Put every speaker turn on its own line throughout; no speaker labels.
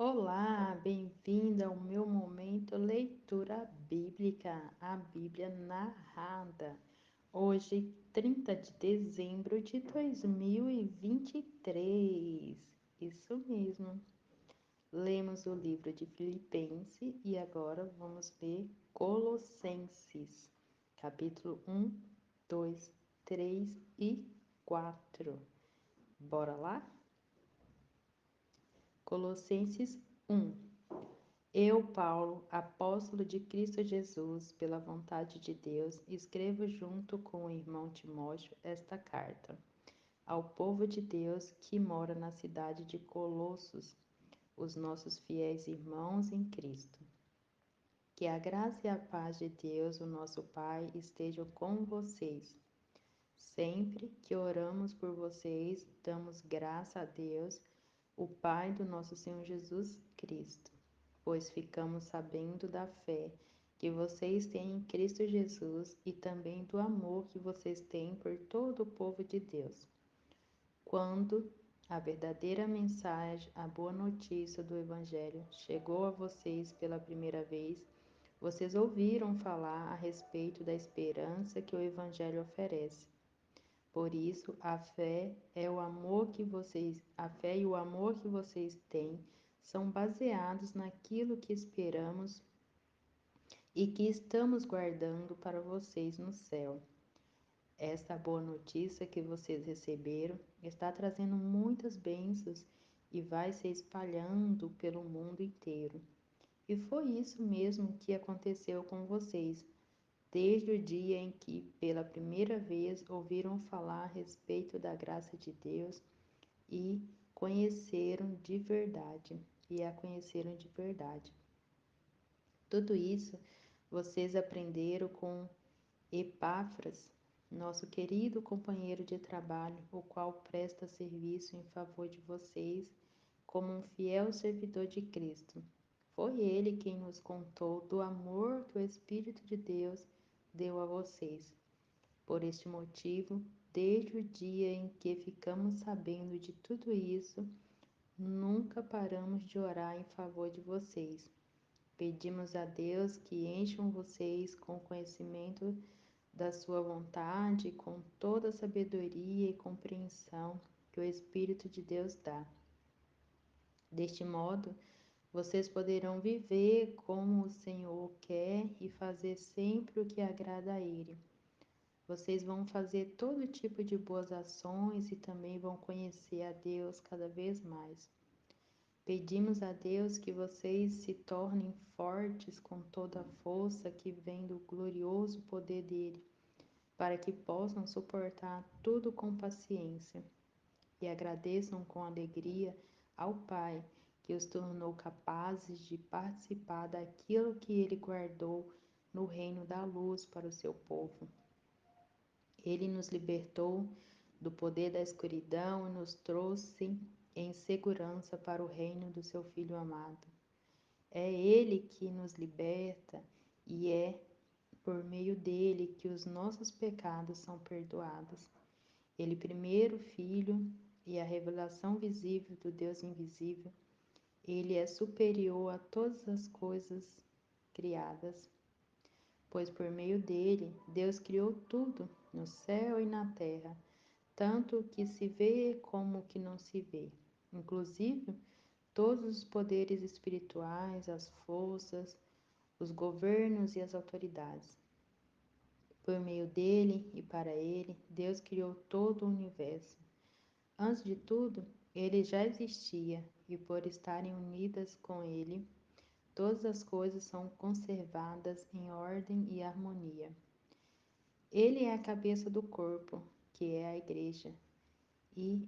Olá, bem-vinda ao meu momento leitura bíblica, a Bíblia narrada. Hoje, 30 de dezembro de 2023. Isso mesmo. Lemos o livro de Filipenses e agora vamos ler Colossenses, capítulo 1, 2, 3 e 4. Bora lá? Colossenses 1. Eu, Paulo, apóstolo de Cristo Jesus, pela vontade de Deus, escrevo junto com o irmão Timóteo esta carta ao povo de Deus que mora na cidade de Colossos, os nossos fiéis irmãos em Cristo. Que a graça e a paz de Deus, o nosso Pai, estejam com vocês. Sempre que oramos por vocês, damos graça a Deus, o Pai do nosso Senhor Jesus Cristo, pois ficamos sabendo da fé que vocês têm em Cristo Jesus e também do amor que vocês têm por todo o povo de Deus. Quando a verdadeira mensagem, a boa notícia do Evangelho chegou a vocês pela primeira vez, vocês ouviram falar a respeito da esperança que o Evangelho oferece. Por isso, a fé e o amor que vocês têm são baseados naquilo que esperamos e que estamos guardando para vocês no céu. Esta boa notícia que vocês receberam está trazendo muitas bênçãos e vai se espalhando pelo mundo inteiro. E foi isso mesmo que aconteceu com vocês, desde o dia em que, pela primeira vez, ouviram falar a respeito da graça de Deus e conheceram de verdade, e a conheceram de verdade. Tudo isso vocês aprenderam com Epáfras, nosso querido companheiro de trabalho, o qual presta serviço em favor de vocês como um fiel servidor de Cristo. Foi ele quem nos contou do amor que o Espírito de Deus deu a vocês. Por este motivo, desde o dia em que ficamos sabendo de tudo isso, nunca paramos de orar em favor de vocês. Pedimos a Deus que encham vocês com conhecimento da sua vontade, com toda a sabedoria e compreensão que o Espírito de Deus dá. Deste modo, vocês poderão viver como o Senhor quer e fazer sempre o que agrada a Ele. Vocês vão fazer todo tipo de boas ações e também vão conhecer a Deus cada vez mais. Pedimos a Deus que vocês se tornem fortes com toda a força que vem do glorioso poder dele, para que possam suportar tudo com paciência e agradeçam com alegria ao Pai que os tornou capazes de participar daquilo que ele guardou no reino da luz para o seu povo. Ele nos libertou do poder da escuridão e nos trouxe em segurança para o reino do seu Filho amado. É Ele que nos liberta e é por meio dele que os nossos pecados são perdoados. Ele, primeiro Filho e a revelação visível do Deus invisível, ele é superior a todas as coisas criadas, pois por meio dele Deus criou tudo no céu e na terra, tanto o que se vê como o que não se vê, inclusive todos os poderes espirituais, as forças, os governos e as autoridades. Por meio dele e para ele, Deus criou todo o universo. Antes de tudo, ele já existia e por estarem unidas com ele, todas as coisas são conservadas em ordem e harmonia. Ele é a cabeça do corpo, que é a igreja, e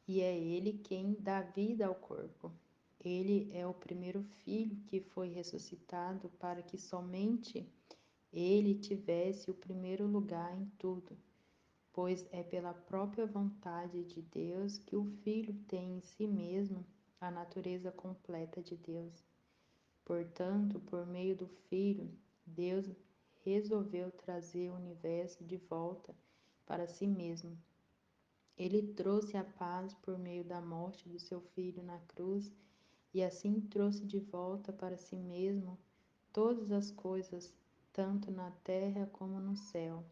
é ele quem dá vida ao corpo. Ele é o primeiro filho que foi ressuscitado para que somente ele tivesse o primeiro lugar em tudo, pois é pela própria vontade de Deus que o Filho tem em si mesmo a natureza completa de Deus. Portanto, por meio do Filho, Deus resolveu trazer o universo de volta para si mesmo, Ele trouxe a paz por meio da morte do seu filho na cruz e assim trouxe de volta para si mesmo todas as coisas, tanto na terra como no céu.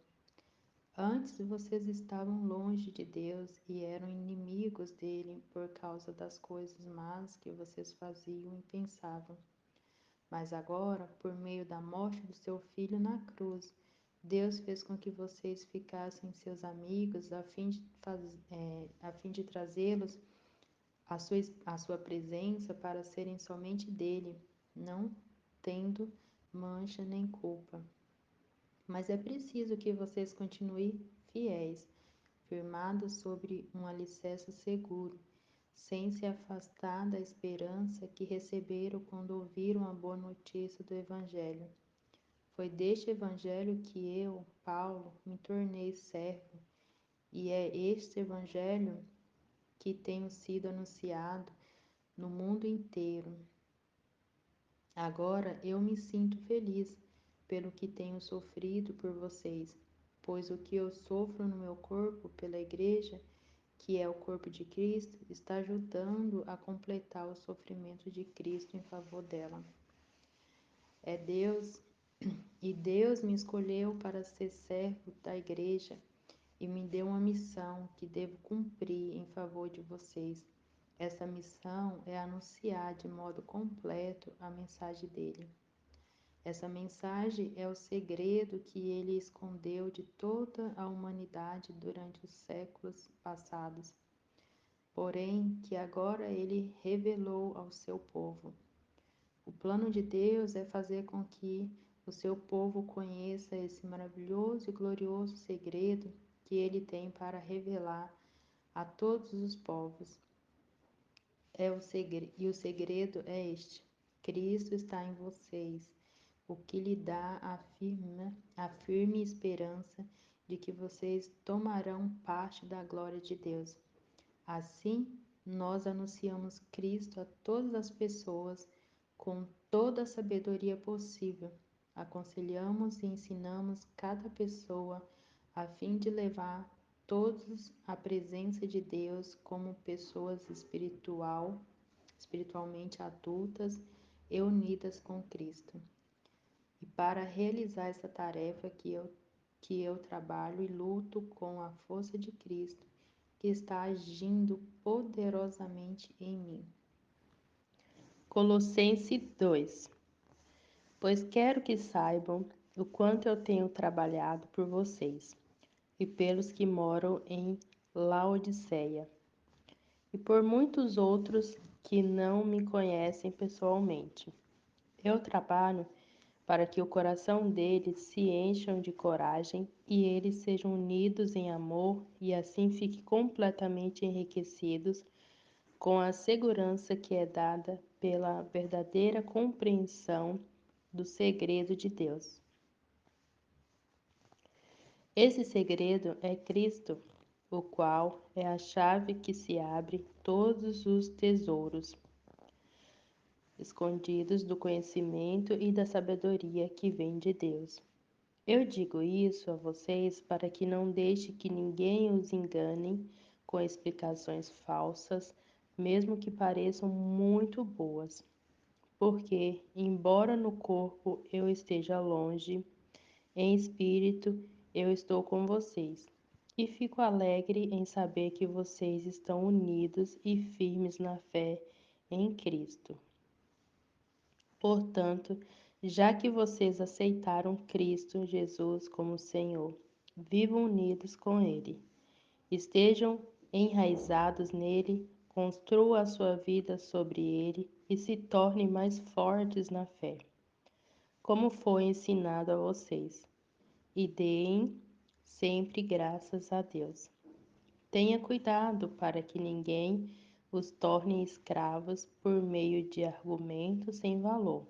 Antes vocês estavam longe de Deus e eram inimigos dele por causa das coisas más que vocês faziam e pensavam. Mas agora, por meio da morte do seu filho na cruz, Deus fez com que vocês ficassem seus amigos a fim de trazê-los à sua presença para serem somente dele, não tendo mancha nem culpa. Mas é preciso que vocês continuem fiéis, firmados sobre um alicerce seguro, sem se afastar da esperança que receberam quando ouviram a boa notícia do Evangelho. Foi deste Evangelho que eu, Paulo, me tornei servo, e é este Evangelho que tenho sido anunciado no mundo inteiro. Agora eu me sinto feliz pelo que tenho sofrido por vocês, pois o que eu sofro no meu corpo pela Igreja, que é o corpo de Cristo, está ajudando a completar o sofrimento de Cristo em favor dela. É Deus, e Deus me escolheu para ser servo da Igreja e me deu uma missão que devo cumprir em favor de vocês. Essa missão é anunciar de modo completo a mensagem dele. Essa mensagem é o segredo que ele escondeu de toda a humanidade durante os séculos passados, porém que agora ele revelou ao seu povo. O plano de Deus é fazer com que o seu povo conheça esse maravilhoso e glorioso segredo que ele tem para revelar a todos os povos. E o segredo é este: Cristo está em vocês, o que lhe dá a firme esperança de que vocês tomarão parte da glória de Deus. Assim, nós anunciamos Cristo a todas as pessoas com toda a sabedoria possível. Aconselhamos e ensinamos cada pessoa a fim de levar todos à presença de Deus como pessoas espiritualmente adultas e unidas com Cristo. E para realizar essa tarefa que eu trabalho e luto com a força de Cristo, que está agindo poderosamente em mim.
Colossenses 2. Pois quero que saibam o quanto eu tenho trabalhado por vocês e pelos que moram em Laodiceia, e por muitos outros que não me conhecem pessoalmente. Eu trabalho para que o coração deles se encham de coragem e eles sejam unidos em amor e assim fiquem completamente enriquecidos com a segurança que é dada pela verdadeira compreensão do segredo de Deus. Esse segredo é Cristo, o qual é a chave que se abre todos os tesouros escondidos do conhecimento e da sabedoria que vem de Deus. Eu digo isso a vocês para que não deixe que ninguém os engane com explicações falsas, mesmo que pareçam muito boas. Porque, embora no corpo eu esteja longe, em espírito eu estou com vocês. E fico alegre em saber que vocês estão unidos e firmes na fé em Cristo. Portanto, já que vocês aceitaram Cristo Jesus como Senhor, vivam unidos com Ele. Estejam enraizados nele, construam a sua vida sobre ele e se tornem mais fortes na fé, como foi ensinado a vocês. E deem sempre graças a Deus. Tenha cuidado para que ninguém os torne escravos por meio de argumentos sem valor,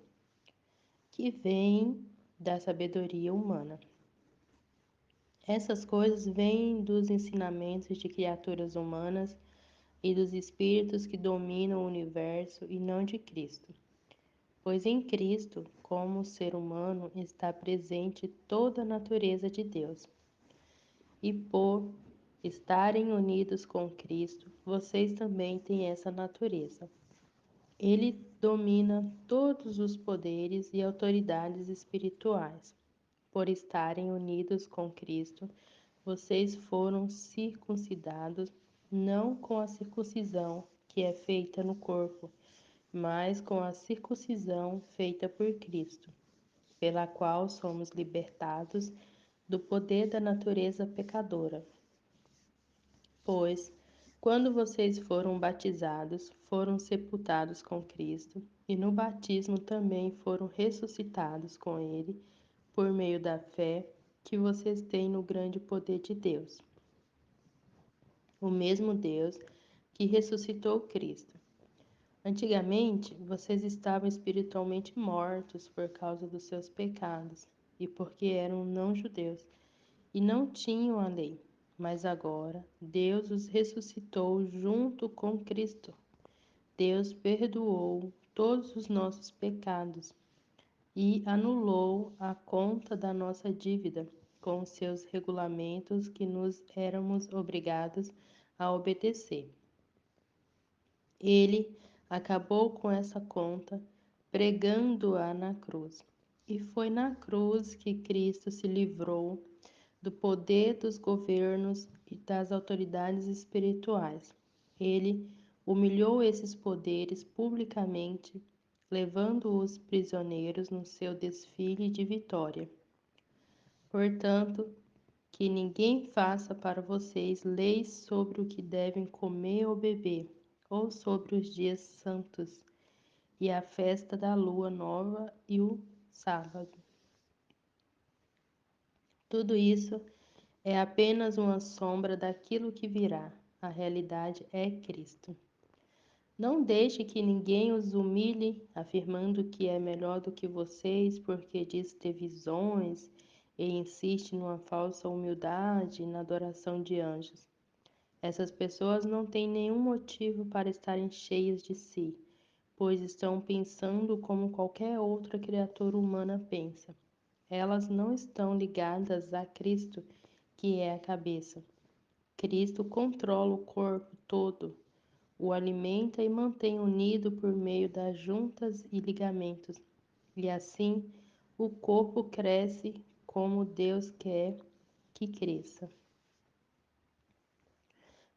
que vêm da sabedoria humana. Essas coisas vêm dos ensinamentos de criaturas humanas e dos espíritos que dominam o universo e não de Cristo. Pois em Cristo, como ser humano, está presente toda a natureza de Deus. E por estarem unidos com Cristo, vocês também têm essa natureza. Ele domina todos os poderes e autoridades espirituais. Por estarem unidos com Cristo, vocês foram circuncidados, não com a circuncisão que é feita no corpo, mas com a circuncisão feita por Cristo, pela qual somos libertados do poder da natureza pecadora. Pois, quando vocês foram batizados, foram sepultados com Cristo, e no batismo também foram ressuscitados com Ele, por meio da fé que vocês têm no grande poder de Deus. O mesmo Deus que ressuscitou Cristo. Antigamente, vocês estavam espiritualmente mortos por causa dos seus pecados e porque eram não-judeus e não tinham a lei. Mas agora, Deus os ressuscitou junto com Cristo. Deus perdoou todos os nossos pecados e anulou a conta da nossa dívida com os seus regulamentos que nos éramos obrigados a obedecer. Ele acabou com essa conta pregando-a na cruz. E foi na cruz que Cristo se livrou do poder dos governos e das autoridades espirituais. Ele humilhou esses poderes publicamente, levando-os prisioneiros no seu desfile de vitória. Portanto, que ninguém faça para vocês leis sobre o que devem comer ou beber, ou sobre os dias santos, e a festa da lua nova e o sábado. Tudo isso é apenas uma sombra daquilo que virá. A realidade é Cristo. Não deixe que ninguém os humilhe, afirmando que é melhor do que vocês porque diz ter visões e insiste numa falsa humildade e na adoração de anjos. Essas pessoas não têm nenhum motivo para estarem cheias de si, pois estão pensando como qualquer outra criatura humana pensa. Elas não estão ligadas a Cristo, que é a cabeça. Cristo controla o corpo todo, o alimenta e mantém unido por meio das juntas e ligamentos. E assim, o corpo cresce como Deus quer que cresça.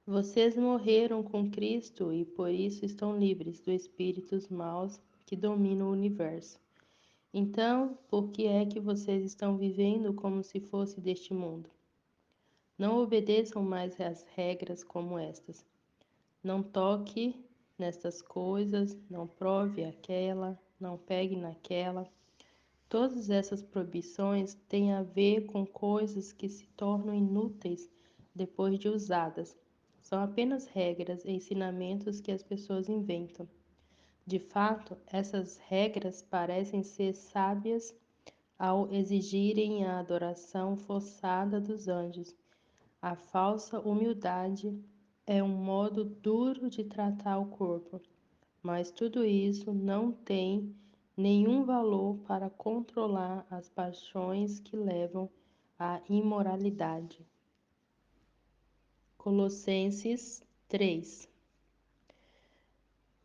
Vocês morreram com Cristo e por isso estão livres dos espíritos maus que dominam o universo. Então, por que é que vocês estão vivendo como se fosse deste mundo? Não obedeçam mais às regras como estas. Não toque nestas coisas, não prove aquela, não pegue naquela. Todas essas proibições têm a ver com coisas que se tornam inúteis depois de usadas. São apenas regras e ensinamentos que as pessoas inventam. De fato, essas regras parecem ser sábias ao exigirem a adoração forçada dos anjos. A falsa humildade é um modo duro de tratar o corpo, mas tudo isso não tem nenhum valor para controlar as paixões que levam à imoralidade. Colossenses 3.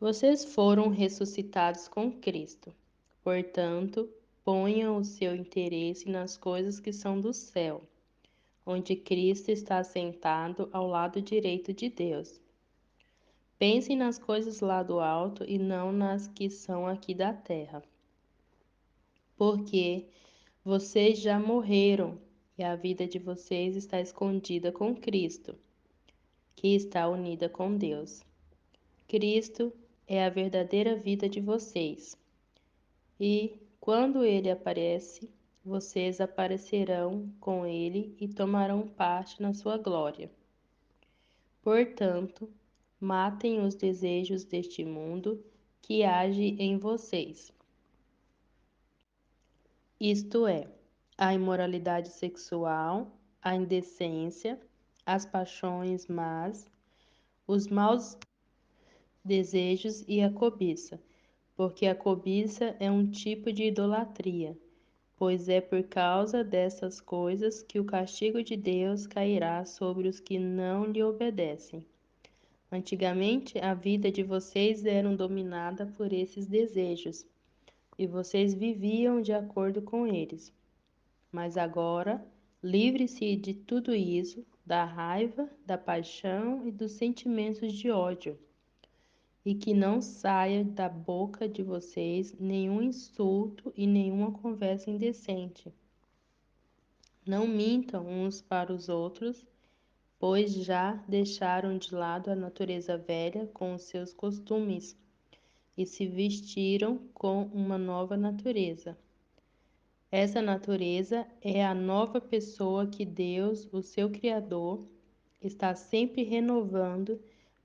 Vocês foram ressuscitados com Cristo. Portanto, ponham o seu interesse nas coisas que são do céu, onde Cristo está sentado ao lado direito de Deus. Pensem nas coisas lá do alto e não nas que são aqui da terra. Porque vocês já morreram e a vida de vocês está escondida com Cristo, que está unida com Deus. Cristo é a verdadeira vida de vocês. E, quando Ele aparece, vocês aparecerão com Ele e tomarão parte na sua glória. Portanto, matem os desejos deste mundo que age em vocês. Isto é, a imoralidade sexual, a indecência, as paixões más, os maus desejos e a cobiça, porque a cobiça é um tipo de idolatria. pois é por causa dessas coisas que o castigo de Deus cairá sobre os que não lhe obedecem. Antigamente, a vida de vocês era dominada por esses desejos, e vocês viviam de acordo com eles. Mas agora, livre-se de tudo isso, da raiva, da paixão e dos sentimentos de ódio, e que não saia da boca de vocês nenhum insulto e nenhuma conversa indecente. Não mintam uns para os outros, pois já deixaram de lado a natureza velha com os seus costumes e se vestiram com uma nova natureza. Essa natureza é a nova pessoa que Deus, o seu Criador, está sempre renovando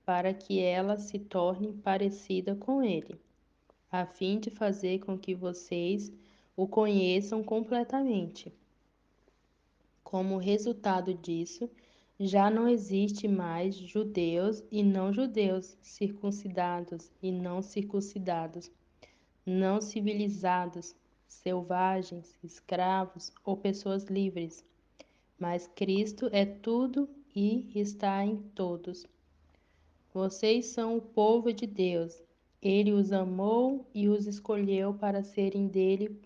para que ela se torne parecida com Ele, a fim de fazer com que vocês o conheçam completamente. Como resultado disso, já não existe mais judeus e não judeus, circuncidados e não circuncidados, não civilizados, selvagens, escravos ou pessoas livres. Mas Cristo é tudo e está em todos. Vocês são o povo de Deus. Ele os amou e os escolheu para serem dele.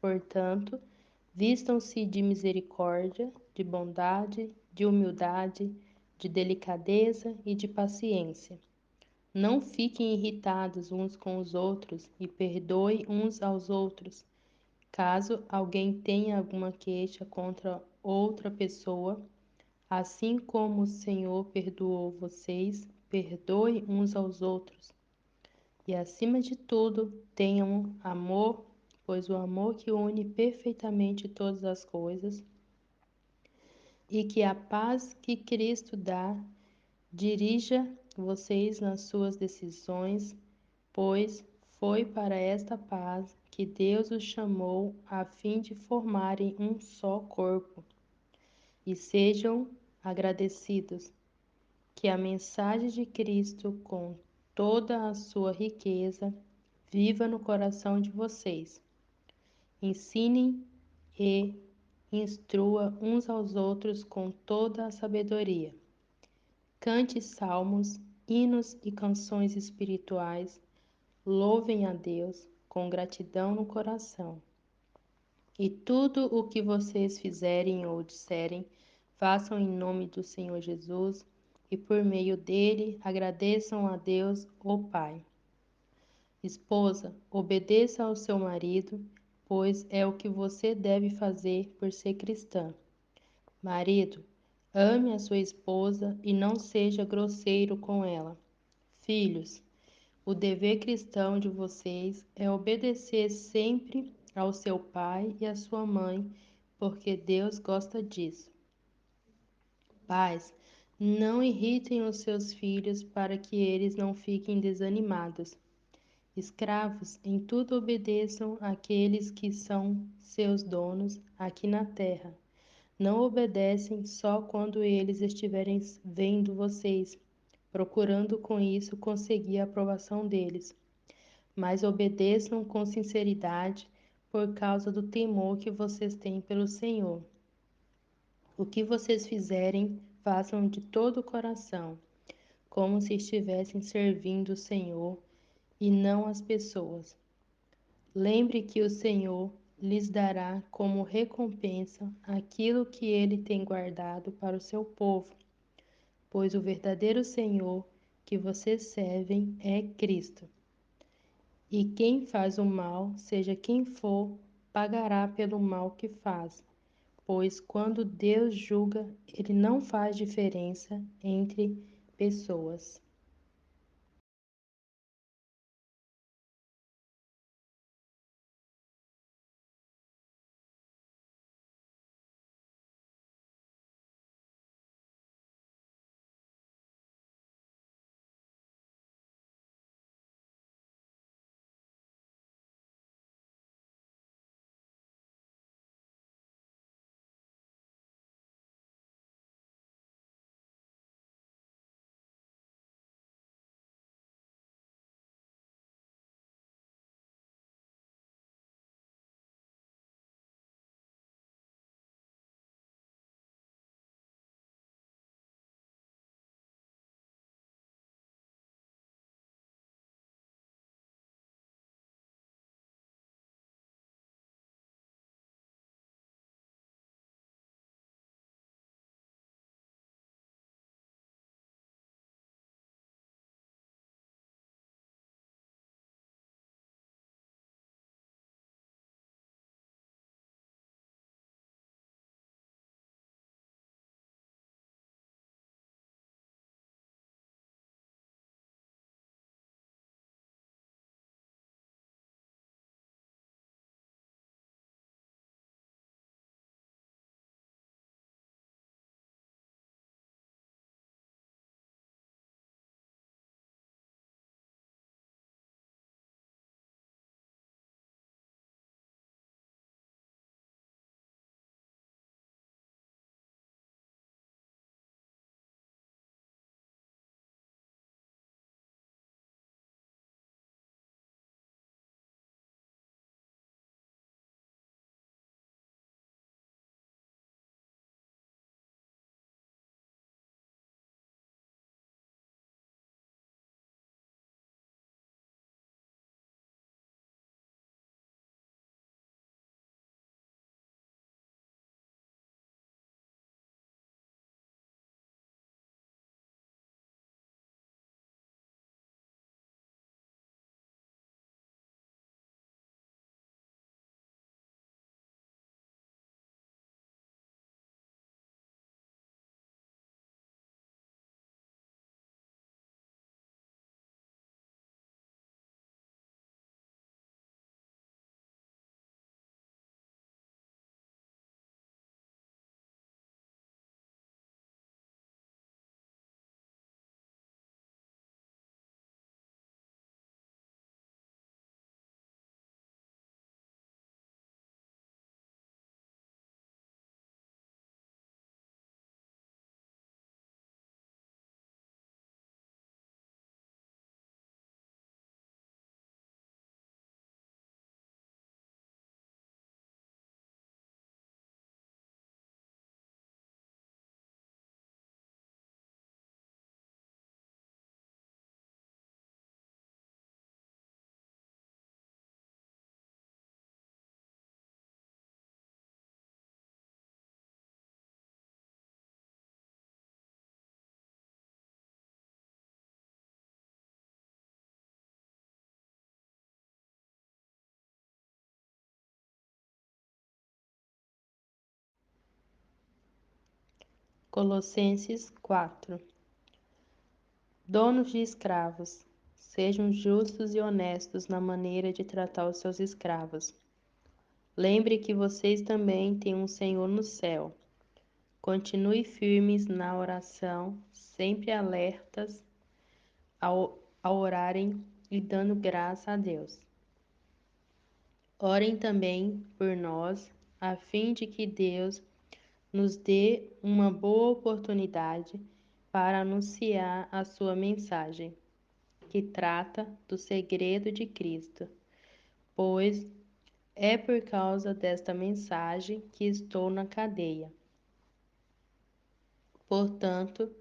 Portanto, vistam-se de misericórdia, de bondade, de humildade, de delicadeza e de paciência. Não fiquem irritados uns com os outros e perdoem uns aos outros. Caso alguém tenha alguma queixa contra outra pessoa, assim como o Senhor perdoou vocês, perdoe uns aos outros. E acima de tudo, tenham amor, pois o amor que une perfeitamente todas as coisas, e que a paz que Cristo dá dirija vocês nas suas decisões, pois foi para esta paz que Deus os chamou a fim de formarem um só corpo. E sejam agradecidos. Que a mensagem de Cristo, com toda a sua riqueza, viva no coração de vocês. Ensinem e instrua uns aos outros com toda a sabedoria. Cante salmos, hinos e canções espirituais. Louvem a Deus com gratidão no coração. E tudo o que vocês fizerem ou disserem, façam em nome do Senhor Jesus e por meio dele agradeçam a Deus, o Pai. Esposa, obedeça ao seu marido, pois é o que você deve fazer por ser cristã. Marido, ame a sua esposa e não seja grosseiro com ela. Filhos, o dever cristão de vocês é obedecer sempre ao seu pai e à sua mãe, porque Deus gosta disso. Pais, não irritem os seus filhos para que eles não fiquem desanimados. Escravos, em tudo obedeçam àqueles que são seus donos aqui na terra. Não obedecem só quando eles estiverem vendo vocês, procurando com isso conseguir a aprovação deles, mas obedeçam com sinceridade por causa do temor que vocês têm pelo Senhor. O que vocês fizerem, façam de todo o coração, como se estivessem servindo o Senhor e não as pessoas. Lembre que o Senhor lhes dará como recompensa aquilo que ele tem guardado para o seu povo, pois o verdadeiro Senhor que vocês servem é Cristo. E quem faz o mal, seja quem for, pagará pelo mal que faz, pois quando Deus julga, ele não faz diferença entre pessoas. Colossenses 4. Donos de escravos, sejam justos e honestos na maneira de tratar os seus escravos. Lembre que vocês também têm um Senhor no céu. Continue firmes na oração, sempre alertas ao orarem e dando graça a Deus. Orem também por nós, a fim de que Deus nos dê uma boa oportunidade para anunciar a sua mensagem, que trata do segredo de Cristo, pois é por causa desta mensagem que estou na cadeia. Portanto,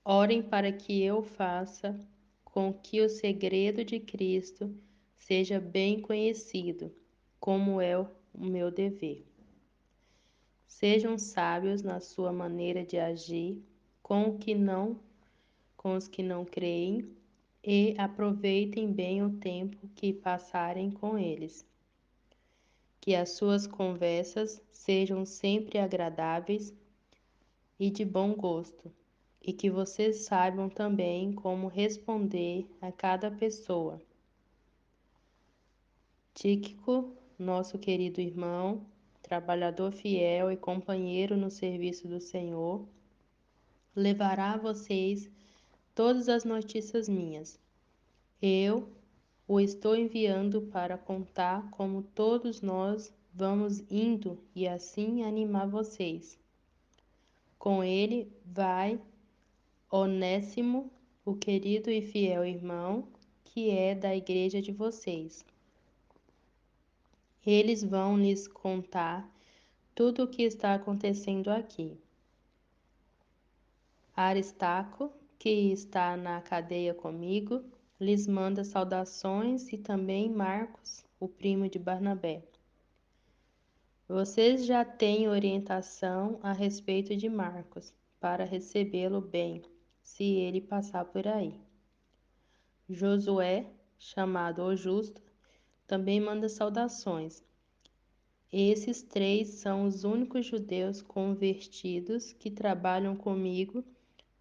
orem para que eu faça com que o segredo de Cristo seja bem conhecido, como é o meu dever. Sejam sábios na sua maneira de agir com os que não creem e aproveitem bem o tempo que passarem com eles. Que as suas conversas sejam sempre agradáveis e de bom gosto, e que vocês saibam também como responder a cada pessoa. Tíquico, nosso querido irmão, trabalhador fiel e companheiro no serviço do Senhor, levará a vocês todas as notícias minhas. Eu o estou enviando para contar como todos nós vamos indo e assim animar vocês. Com ele vai Onésimo, o querido e fiel irmão, que é da igreja de vocês. Eles vão lhes contar tudo o que está acontecendo aqui. Aristarco, que está na cadeia comigo, lhes manda saudações e também Marcos, o primo de Barnabé. Vocês já têm orientação a respeito de Marcos, para recebê-lo bem, se ele passar por aí. Josué, chamado o Justo, também manda saudações. Esses três são os únicos judeus convertidos que trabalham comigo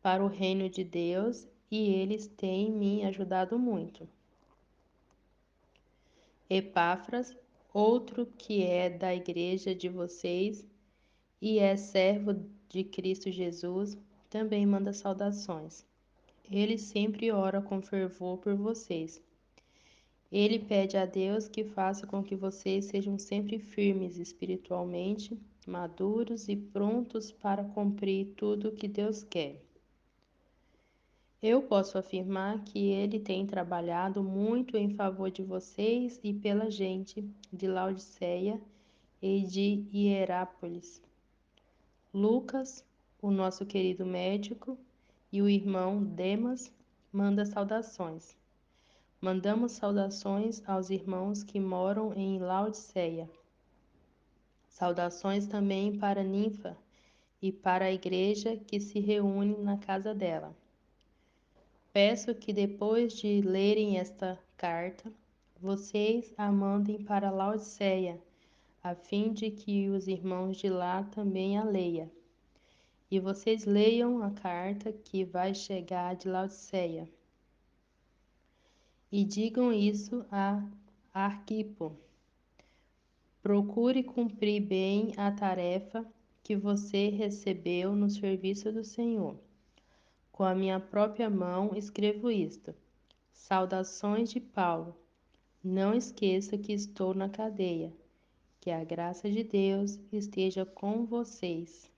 para o reino de Deus e eles têm me ajudado muito. Epáfras, outro que é da igreja de vocês e é servo de Cristo Jesus, também manda saudações. Ele sempre ora com fervor por vocês. Ele pede a Deus que faça com que vocês sejam sempre firmes espiritualmente, maduros e prontos para cumprir tudo o que Deus quer. Eu posso afirmar que ele tem trabalhado muito em favor de vocês e pela gente de Laodiceia e de Hierápolis. Lucas, o nosso querido médico, e o irmão Demas manda saudações. Mandamos saudações aos irmãos que moram em Laodiceia. Saudações também para Ninfa e para a igreja que se reúne na casa dela. Peço que depois de lerem esta carta, vocês a mandem para Laodiceia, a fim de que os irmãos de lá também a leiam. E vocês leiam a carta que vai chegar de Laodiceia. E digam isso a Arquipo. Procure cumprir bem a tarefa que você recebeu no serviço do Senhor. Com a minha própria mão escrevo isto. Saudações de Paulo. Não esqueça que estou na cadeia. Que a graça de Deus esteja com vocês.